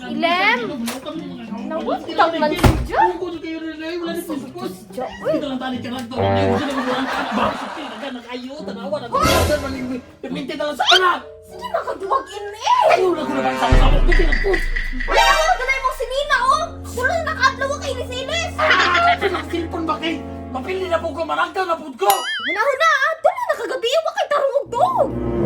Ilem! Nawagtang man si Jo! Uy! Sige makaduwag in Wala ko ganay mong sinina oh! Dalo na naka-upload kay Silis! Silpon ba kay? Mapili na po ko, maragdaw na po ko! Huna-huna ah! Dalo na kagabi wa kay tarungog do!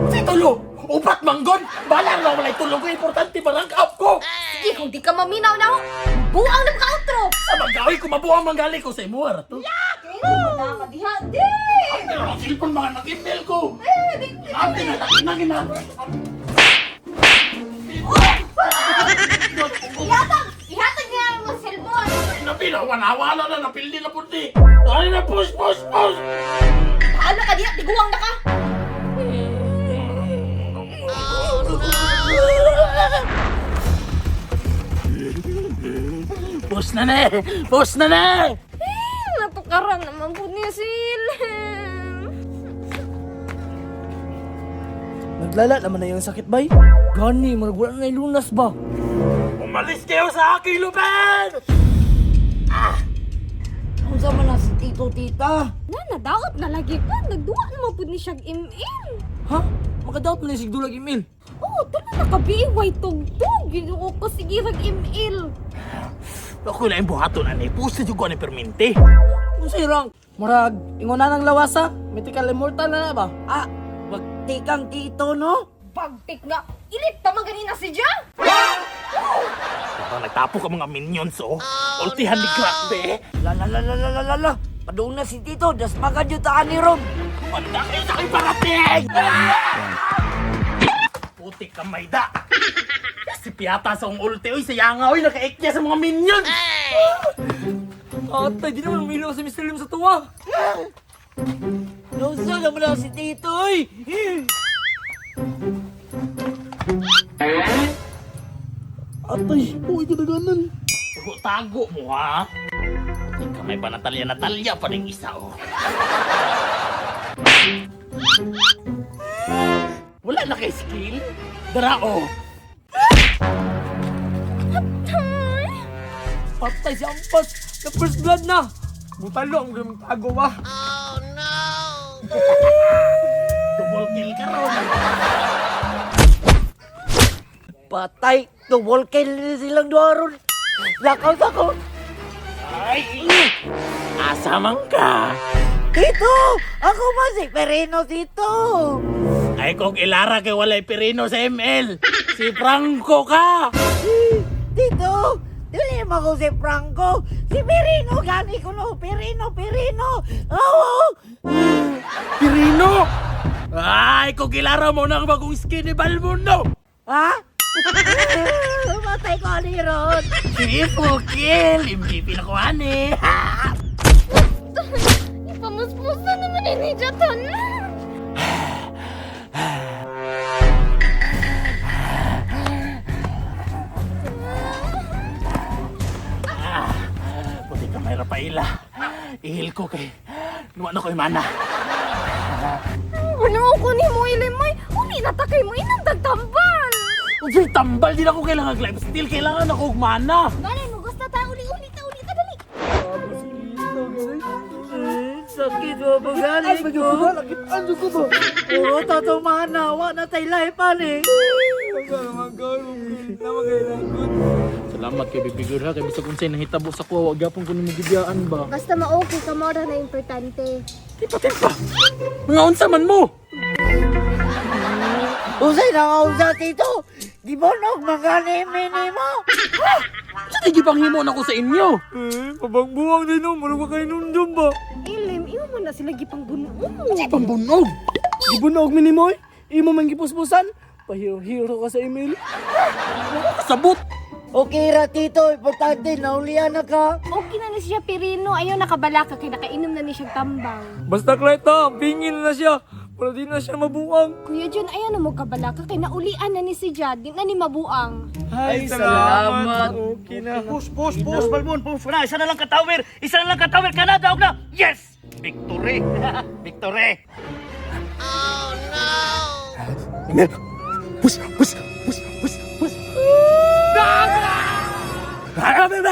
Si Tulo! Upat manggon! Balang na wala'y tulog ko, importante marang up ko! Sige kung di ka maminaw na ho! Buang na ka-outro! Sa magawi ko, mabuang manggali ko sa imuar to! Kaya na diha! Di! Ang silpon mga nag-email ko! Di! Ate na, nagin na! Ihatag niya ang mga cellphone! Napinawan-awala na, napildi na puti! Ay na, push! Paano ka diha? Tiguang na ka! Push na ne! Push na ne! Natukaran naman po niya Silem! Naglala naman na yung sakit, bay. Gani, wala na yung lunas ba? Umalis kayo sa aking lupan! Ang sama na si Tito, Tita. Nadaot na lagi pa! Nagduwa naman po ni siyang im-im! Ha? Makadaot na yung sigdulag email. Oo, tala nakabiway tugtog! Ginoo ko sigirag im-il! Ako na yung buhato na ni. Pusta yung ko ni perminti. Kung sirang, murag, inguna ng lawasa, mythical immortal na ba? Ah, magtikang Tito, no? Pagtik nga! Ilit tamang ganina si Jan! Parang nagtapo ka mga minions, oh. Ultihan ni Crack, be. La. Padung na si Tito, das magadyutaan ni Rom. Kumanda kayo sa aking parating! Putik ka, Mayda. Si Piata sa ulti, oy, sayanga, oy, nakaikya sa mga minions! Atay, di naman umilaw si Mr. Lim sa tuwa. Nausa naman na si Tito, oy. Atay, uy, kadaganan. Tago mo, ha? Ikaw may pa Natalia pa rin isa, oh. Wala na kay skill? Dara, oh. Patay si Ampas, na first blood na. Butalo ang gamit tago ba? Double kill ka ron. Patay, double kill silang dua ron. Lakaw ako. Ay! Asa man ka? Tito, ako ba si Perino, Tito? Ay, kung ilara kay walay pirino sa ML. Si Franco ka! Tito, dili mo ko si Franco. Si Perino, gani ko no. Perino. Oo. Pirino! Ay, kung ilara mo ng bagong skin ni Balmundo! Ha? Matay ko ni Ron. Triple kill! MVP na ko, ani! Ipamuspusan naman ni Jaton! Puti ka may rapaila. Ihil ko kay... Nuwan ako mana. Ano ko ni mo ilimay? Uli na takay mo inang tambal! Uy, tambal din ako kailangan life steal. Kailangan ako mana. Ganay mo, gusto ta uli ta dali! Sakit mo ba galing ko? Ano ko ba? Oo, tato mahanawa na tayo lahi paling. Salamat kay Bibigor ha. Kaya bisa kung sa'yo nahitabo sa kuwa. Wag yapon ko ni magigiyaan ba? Basta ma-okay ka mo na importante. Tipa. Mga unsa man mo. Usay na nga usa, Tito. Di ba magani-mini mo? Sa tigi panghimo na ko sa inyo. Pabangbuwang din no. Marunong kayo nundun ba? Ilim, imo mo na sila gipang buno. Sa pambunog. Di ba minimoy? Imo man gipuspusan? Pahiro-hiro ka sa email. Sabot. Okay ra, Tito. Importante, naulian na ka. Okay na ni siya Pirino. Ayaw nakabalaka kay nakainom na ni siyang tambang. Basta Clayta, pingin na siya. Pero di na siya mabuang. Kuya John, ayaw na mo kabalaka kay naulian na ni si Jad. Di na ni mabuang. Ay, salamat. Okay na. Push, Balmon, push na. Isa na lang ka-tower ka na, daog na. Yes! Victory! Victory! Push. Dago! Bebe,